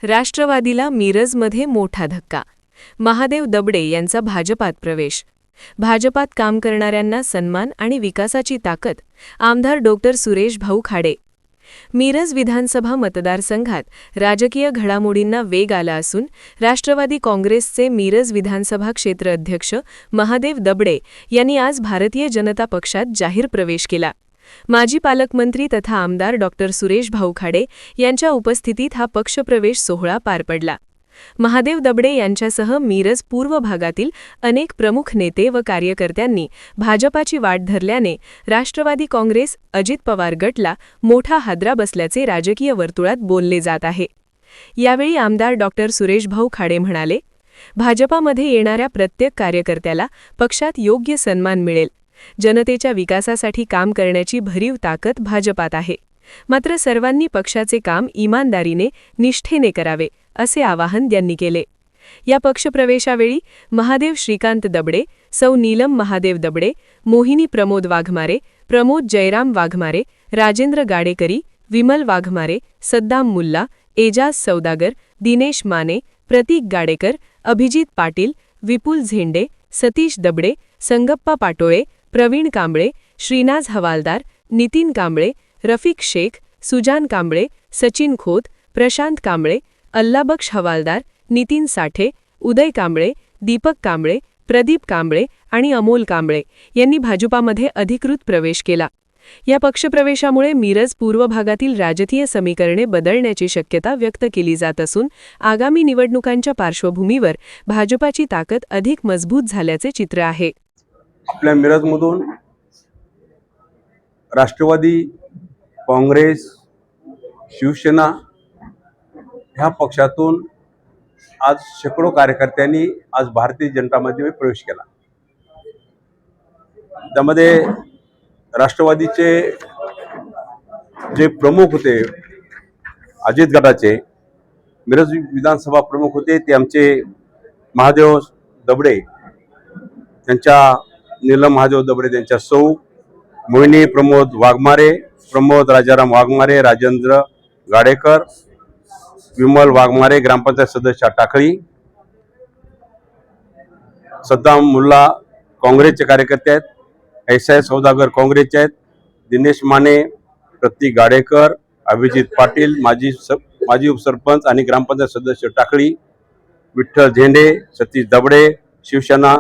राष्ट्रवादीला मिरजमध्ये मोठा धक्का. महादेव दबडे यांचा भाजपात प्रवेश. भाजपात काम करणाऱ्यांना सन्मान आणि विकासाची ताकद. आमदार डॉ. सुरेश भाऊ खाडे. मिरज विधानसभा मतदारसंघात राजकीय घडामोडींना वेग आला असून राष्ट्रवादी काँग्रेसचे मिरज विधानसभा क्षेत्र अध्यक्ष महादेव दबडे यांनी आज भारतीय जनता पक्षात जाहीर प्रवेश केला. माजी पालकमंत्री तथा आमदार डॉ. सुरेश भाऊ खाडे यांच्या उपस्थितीत हा पक्षप्रवेश सोहळा पार पडला. महादेव दबडे यांच्यासह मिरज पूर्व भागातील अनेक प्रमुख नेते व कार्यकर्त्यांनी भाजपाची वाट धरल्याने राष्ट्रवादी काँग्रेस अजित पवार गटला मोठा हादरा बसल्याचे राजकीय वर्तुळात बोलले जात आहे. यावेळी आमदार डॉ. सुरेश भाऊ खाडे म्हणाले, भाजपामध्ये येणाऱ्या प्रत्येक कार्यकर्त्याला पक्षात योग्य सन्मान मिळेल. जनतेच्या विकासासाठी काम करण्याची भरीव ताकद भाजपात आहे. मात्र सर्वांनी पक्षाचे काम इमानदारीने, निष्ठेने करावे, असे आवाहन त्यांनी केले. या पक्षप्रवेशावेळी महादेव श्रीकांत दबडे, सौ नीलम महादेव दबडे, मोहिनी प्रमोद वाघमारे, प्रमोद जयराम वाघमारे, राजेंद्र गाडेकरी, विमल वाघमारे, सद्दाम मुल्ला, एजाज सौदागर, दिनेश माने, प्रतीक गाडेकर, अभिजित पाटील, विपुल झेंडे, सतीश दबडे, संगप्पा पाटोळे, प्रवीण कांबळे, श्रीनाज हवालदार, नितीन कांबळे, रफिक शेख, सुजान कांबळे, सचिन खोत, प्रशांत कांबळे, अल्लाबक्ष हवालदार, नितीन साठे, उदय कांबळे, दीपक कांबळे, प्रदीप कांबळे आणि अमोल कांबळे यांनी भाजपामध्ये अधिकृत प्रवेश केला. या पक्षप्रवेशामुळे मिरज पूर्व भागातील राजकीय समीकरणे बदलण्याची शक्यता व्यक्त केली जात असून आगामी निवडणुकांच्या पार्श्वभूमीवर भाजपाची ताकद अधिक मजबूत झाल्याचे चित्र आहे. आपल्या मिरजमधून राष्ट्रवादी काँग्रेस, शिवसेना ह्या पक्षातून आज शेकडो कार्यकर्त्यांनी आज भारतीय जनता पार्टीमध्ये प्रवेश केला. त्यामध्ये राष्ट्रवादीचे जे प्रमुख होते, अजित गटाचे मिरज विधानसभा प्रमुख होते, ते आमचे महादेव दबडे, त्यांच्या नीलम महादेव दबडे, त्यांच्या सौ मोहिनी प्रमोद वाघमारे, प्रमोद राजाराम वाघमारे, राजेंद्र गाडेकर, विमल वाघमारे, ग्रामपंचायत सदस्य टाकळी, सद्दाम मुल्ला काँग्रेसचे कार्यकर्ते आहेत, एजाज सौदागर काँग्रेसचे आहेत, दिनेश माने, प्रतीक गाडेकर, अभिजित पाटील, माजी उपसरपंच आणि ग्रामपंचायत सदस्य टाकळी, विठ्ठल झेंडे, सतीश दबडे, शिवसेना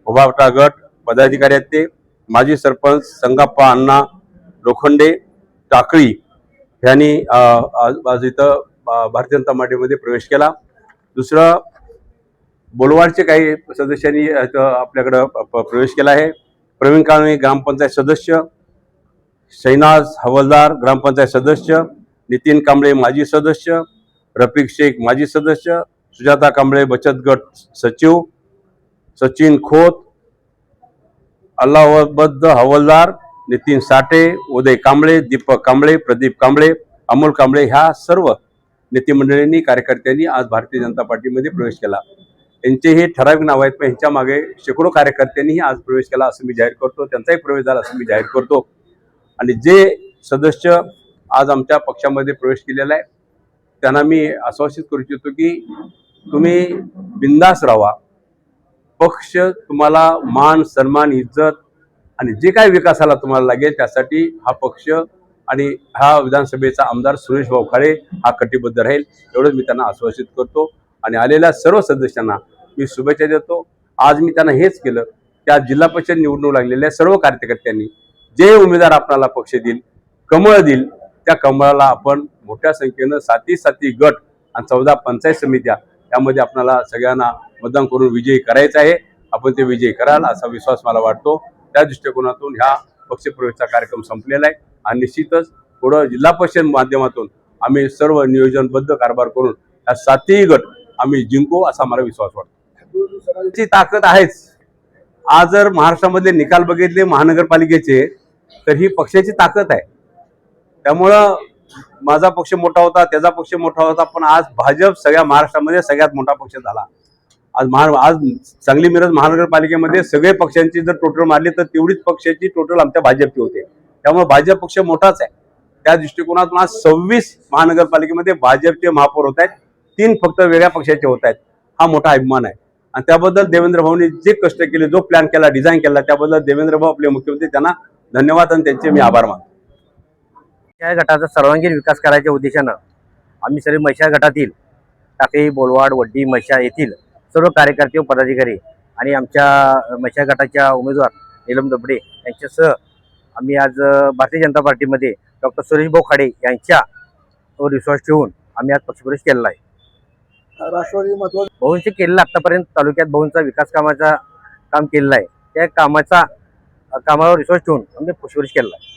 उभाटा गट पदाधिकारी आहेत, ते माजी सरपंच संगप्पा अण्णा लोखंडे टाकळी यांनी आज इथं भारतीय जनता पार्टीमध्ये प्रवेश केला. दुसरं बोलवाडचे काही सदस्यांनी आपल्याकडं प्रवेश केला आहे. प्रवीण कांबळे ग्रामपंचायत सदस्य, शैनाज हवालदार ग्रामपंचायत सदस्य, नितीन कांबळे माजी सदस्य, रफिक शेख माजी सदस्य, सुजाता कांबळे बचत गट सचिव, सचिन खोत, अल्लाहबद्द हवालदार, नितीन साठे, उदय कांबळे, दीपक कांबळे, प्रदीप कांबळे, अमोल कांबळे ह्या सर्व नेते मंडळींनी, कार्यकर्त्यांनी आज भारतीय जनता पार्टीमध्ये प्रवेश केला. यांचे हे ठराविक नाव आहेत, पण ह्यांच्या मागे शेकडो कार्यकर्त्यांनीही आज प्रवेश केला असं मी जाहीर करतो. त्यांचाही प्रवेश झाला असं मी जाहीर करतो. आणि जे सदस्य आज आमच्या पक्षामध्ये प्रवेश केलेला आहे त्यांना मी आश्वासित करू इच्छितो की तुम्ही बिंदास राहा. पक्ष तुम्हाला मान, सन्मान, इज्जत आणि जे काही विकासाला तुम्हाला लागेल त्यासाठी हा पक्ष आणि हा विधानसभेचा आमदार सुरेश भाऊ खाडे हा कटिबद्ध राहील, एवढंच मी त्यांना आश्वासित करतो. आणि आलेल्या सर्व सदस्यांना मी शुभेच्छा देतो. आज मी त्यांना हेच केलं, त्या जिल्हा परिषद निवडणूक लागलेल्या सर्व कार्यकर्त्यांनी जे उमेदवार आपल्याला पक्ष देईल, कमळ देईल, त्या कमळाला आपण मोठ्या संख्येनं 7 गट आणि 14 पंचायत समित्या यामध्ये आपल्याला सगळ्यांना मतदान करून विजयी करायचं आहे. आपण ते विजयी कराल असा विश्वास मला वाटतो. त्या दृष्टिकोनातून ह्या पक्षप्रवेशचा कार्यक्रम संपलेला आहे आणि निश्चितच पुढं जिल्हा परिषद माध्यमातून आम्ही सर्व नियोजनबद्ध कारभार करून या 7 गट आम्ही जिंकू असा मला विश्वास वाटतो. ची ताकद आहेच. आज जर महाराष्ट्रामधले निकाल बघितले महानगरपालिकेचे तर ही पक्षाची ताकद आहे. त्यामुळं माझा पक्ष मोठा होता, त्याचा पक्ष मोठा होता, पण आज भाजप सगळ्या महाराष्ट्रामध्ये सगळ्यात मोठा पक्ष झाला. आज सांगली मिरज महानगरपालिकेमध्ये सगळे पक्षांची जर टोटल मारली तर तेवढीच पक्षाची टोटल आमच्या भाजपची होते. त्यामुळे भाजप पक्ष मोठाच आहे. त्या दृष्टिकोनातून आज 26 महानगरपालिकेमध्ये भाजपचे महापौर होत आहेत. 3 फक्त वेगळ्या पक्षाचे होत आहेत, हा मोठा अभिमान आहे. आणि त्याबद्दल देवेंद्र भाऊंनी जे कष्ट केले, जो प्लॅन केला, डिझाईन केला, त्याबद्दल देवेंद्र भाऊ आपले मुख्यमंत्री, त्यांना धन्यवाद आणि त्यांचे मी आभार मानतो. या गटाचा सर्वांगीण विकास करायच्या उद्देशानं आम्ही सर्व मैशा गटातील टाकळी, बोलवाड, वड्डी, मैशा येथील सर्व कार्यकर्ते व पदाधिकारी आणि आमच्या मैशा गटाच्या उमेदवार नीलम दबडे यांच्यासह आम्ही आज भारतीय जनता पार्टीमध्ये डॉक्टर सुरेश भाऊ खाडे यांच्यावर विश्वास ठेवून आम्ही आज पक्षप्रवेश केलेला आहे. राष्ट्रवादी महत्वाचं भाऊंचे केलेलं आतापर्यंत तालुक्यात भाऊंचा विकास कामाचा काम केलेलं आहे. त्या कामावर विश्वास ठेवून आम्ही पक्षप्रवेश केलेला आहे.